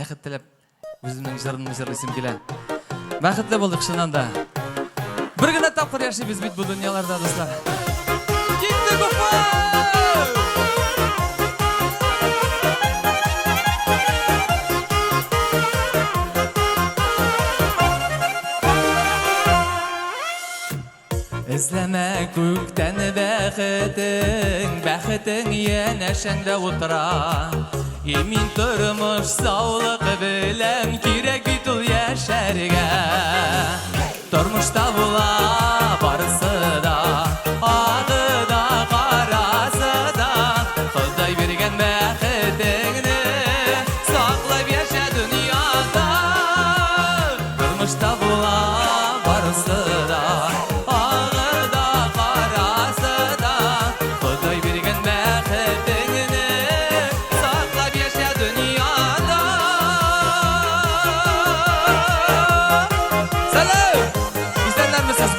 Бақыт тілеп, өзімнің жырымның жырлысым келен. Бақытлы болдық шынанда. Бір күні тапқыр яшайбыз бит бұл дүнияларда, достар. Кетті көпі! İzleme көктен бәхетің енәшәнде отыра. Емин тұрмыш саулық білем, керек бит ул яшәргә. Тұрмышта була барысы да, ады да, қарасы да. Құдай берген бәхетіңні сақлап яшә дүнияда. Тұрмышта була барысы да,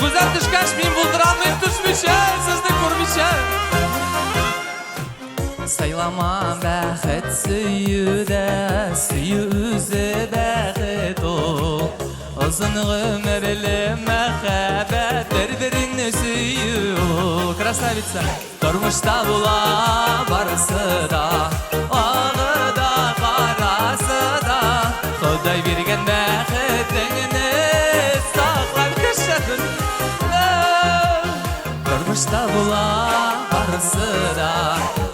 Güzel düşkaş min bulduranmayıp düşmüşe, sizde kurmuşe. Saylamam bәхет süyüde, süyü üzü bәхет ol. Uzun ömürlü мәхәббәт, bir-birini süyü ol. Krasavitsa. Тұрмышта була барысы да, ағы да, қарасы да. Құдай берген бәхетіңні сақлап кешәдің. Тұрмышта була барысы да,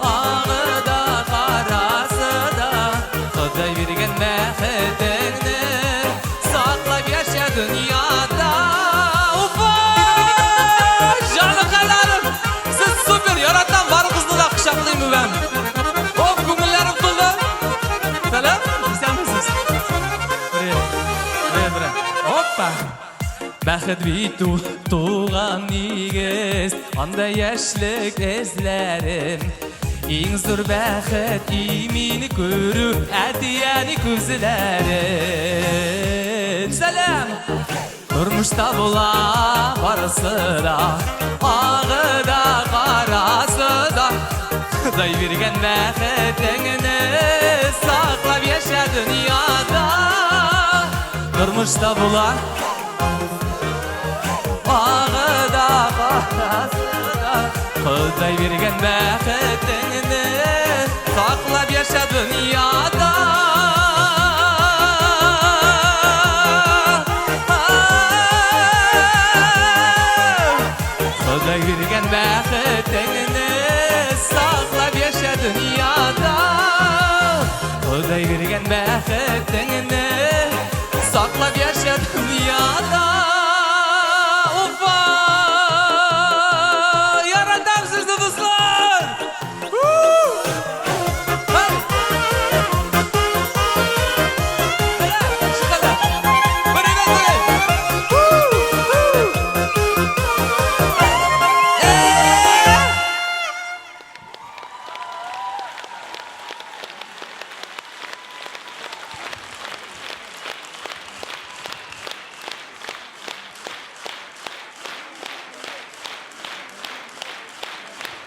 ағы да, қарасы да. Құдай берген бәхетіңні сақлап яша дүнияда. Уфа! Жаны қаларым! Сіз супер! Яраттан бар қызды да құшақлаймын бәм. Оп, көңіллерім тұлды. Сәлем, исәнмісіз? Бірі. Оппа! Бәхет бит туған негіз, анда яшілік әзләрім. Ең зор бәхет имені көру, әдияны көзіләрім. Сәлем! Тұрмышта була барысы да, ағы да, қарасы да. Құдай берген бәхетіңні сақлап яша дүнияда. Тұрмышта була ағы да, қарасы да. Құдай берген бәхетіңні сақлап яша дүнияда. Құдай берген бәхетіңні сақлап яша дүнияда. Құдай берген бәхетіңні сақлап яша дүнияда.